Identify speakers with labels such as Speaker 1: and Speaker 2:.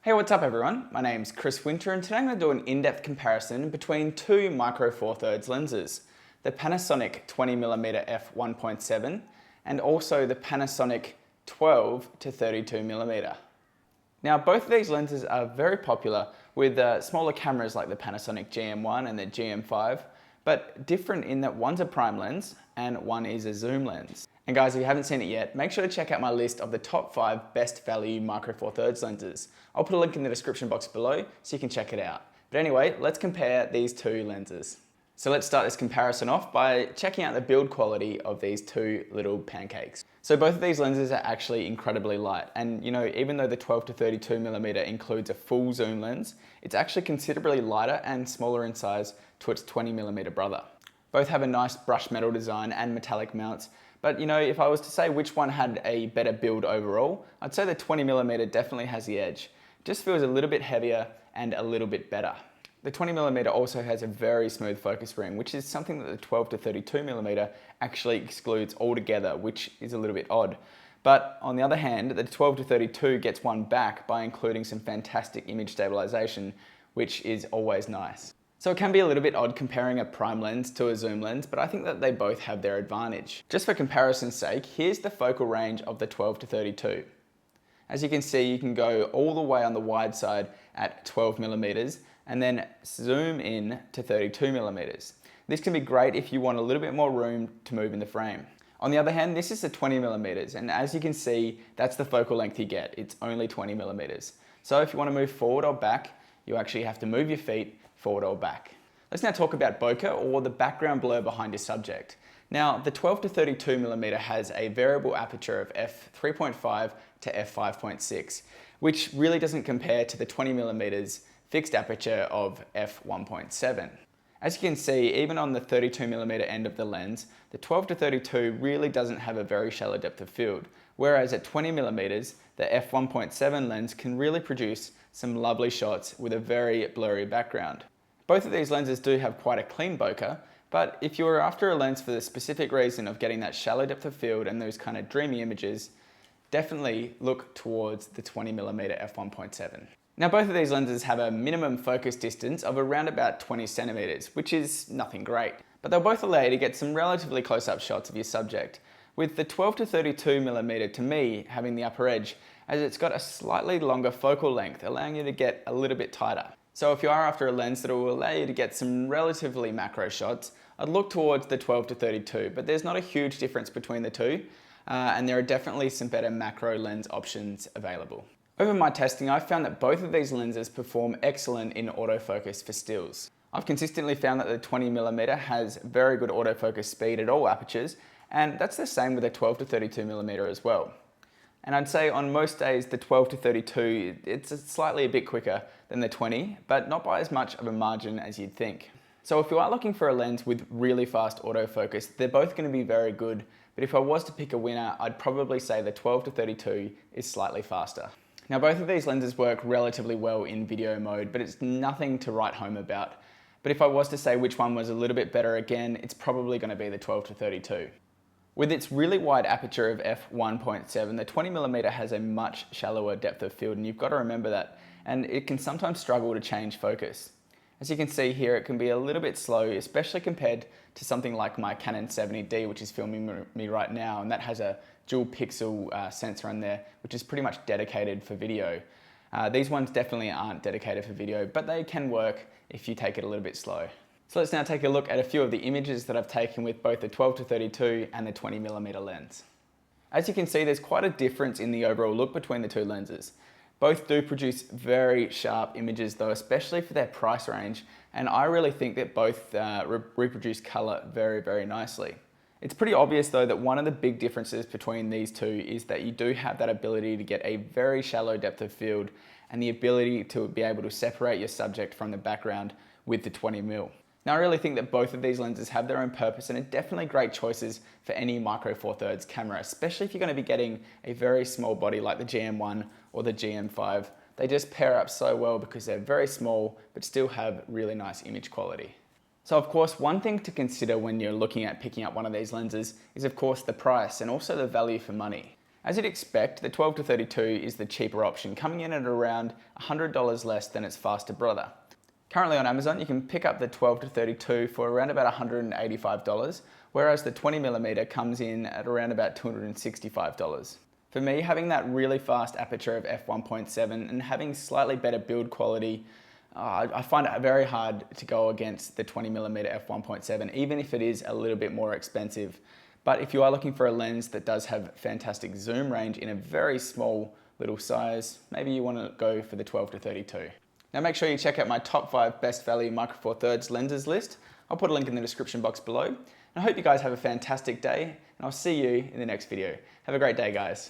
Speaker 1: Hey, what's up everyone? My name's Chris Winter and today I'm going to do an in-depth comparison between two micro four thirds lenses, the Panasonic 20mm f1.7 and also the Panasonic 12-32mm. Now both of these lenses are very popular with smaller cameras like the Panasonic GM1 and the GM5, but different in that one's a prime lens and one is a zoom lens. And guys, if you haven't seen it yet, make sure to check out my list of the top 5 best value micro four thirds lenses. I'll put a link in the description box below so you can check it out. But anyway, let's compare these two lenses. So let's start this comparison off by checking out the build quality of these two little pancakes. So both of these lenses are actually incredibly light, and even though the 12-32mm includes a full zoom lens, it's actually considerably lighter and smaller in size to its 20mm brother. Both have a nice brushed metal design and metallic mounts, but if I was to say which one had a better build overall, I'd say the 20mm definitely has the edge. It just feels a little bit heavier and a little bit better. The 20mm also has a very smooth focus ring, which is something that the 12-32mm actually excludes altogether, which is a little bit odd. But on the other hand, the 12-32 gets one back by including some fantastic image stabilization, which is always nice. So it can be a little bit odd comparing a prime lens to a zoom lens, but I think that they both have their advantage. Just for comparison's sake, here's the focal range of the 12-32. As you can see, you can go all the way on the wide side at 12mm and then zoom in to 32mm. This can be great if you want a little bit more room to move in the frame. On the other hand, this is the 20mm, and as you can see, that's the focal length you get. It's only 20mm. So if you want to move forward or back, you actually have to move your feet forward or back. Let's now talk about bokeh, or the background blur behind your subject. Now, the 12-32mm has a variable aperture of f3.5 to f5.6, which really doesn't compare to the 20mm fixed aperture of f1.7. As you can see, even on the 32mm end of the lens, the 12-32 really doesn't have a very shallow depth of field, whereas at 20mm, the f1.7 lens can really produce some lovely shots with a very blurry background. Both of these lenses do have quite a clean bokeh, but if you are after a lens for the specific reason of getting that shallow depth of field and those kind of dreamy images, definitely look towards the 20mm f1.7. Now both of these lenses have a minimum focus distance of around about 20 centimeters, which is nothing great, but they'll both allow you to get some relatively close-up shots of your subject, with the 12-32mm to me having the upper edge, as it's got a slightly longer focal length, allowing you to get a little bit tighter. So if you are after a lens that will allow you to get some relatively macro shots, I'd look towards the 12-32, but there's not a huge difference between the two, and there are definitely some better macro lens options available. Over my testing, I've found that both of these lenses perform excellent in autofocus for stills. I've consistently found that the 20mm has very good autofocus speed at all apertures, and that's the same with the 12-32mm as well. And I'd say on most days the 12-32, it's slightly a bit quicker than the 20, but not by as much of a margin as you'd think. So if you are looking for a lens with really fast autofocus, they're both going to be very good, but if I was to pick a winner, I'd probably say the 12-32 is slightly faster. Now both of these lenses work relatively well in video mode, but it's nothing to write home about. But if I was to say which one was a little bit better again, it's probably going to be the 12-32. With its really wide aperture of f1.7, the 20mm has a much shallower depth of field, and you've got to remember that, and it can sometimes struggle to change focus. As you can see here, it can be a little bit slow, especially compared to something like my Canon 70D, which is filming me right now, and that has a dual pixel sensor on there, which is pretty much dedicated for video. These ones definitely aren't dedicated for video, but they can work if you take it a little bit slow. So let's now take a look at a few of the images that I've taken with both the 12-32 and the 20mm lens. As you can see, there's quite a difference in the overall look between the two lenses. Both do produce very sharp images though, especially for their price range, and I really think that both reproduce color very, very nicely. It's pretty obvious though that one of the big differences between these two is that you do have that ability to get a very shallow depth of field and the ability to be able to separate your subject from the background with the 20mm. Now I really think that both of these lenses have their own purpose and are definitely great choices for any micro four thirds camera, especially if you're going to be getting a very small body like the GM1 or the GM5. They just pair up so well because they're very small but still have really nice image quality. So of course, one thing to consider when you're looking at picking up one of these lenses is of course the price and also the value for money. As you'd expect, the 12-32 is the cheaper option, coming in at around $100 less than its faster brother. Currently on Amazon, you can pick up the 12-32 for around about $185, whereas the 20mm comes in at around about $265. For me, having that really fast aperture of f1.7 and having slightly better build quality, I find it very hard to go against the 20mm f1.7, even if it is a little bit more expensive. But if you are looking for a lens that does have fantastic zoom range in a very small little size, maybe you want to go for the 12-32. Now make sure you check out my top 5 best value Micro Four Thirds lenses list. I'll put a link in the description box below. And I hope you guys have a fantastic day, and I'll see you in the next video. Have a great day, guys.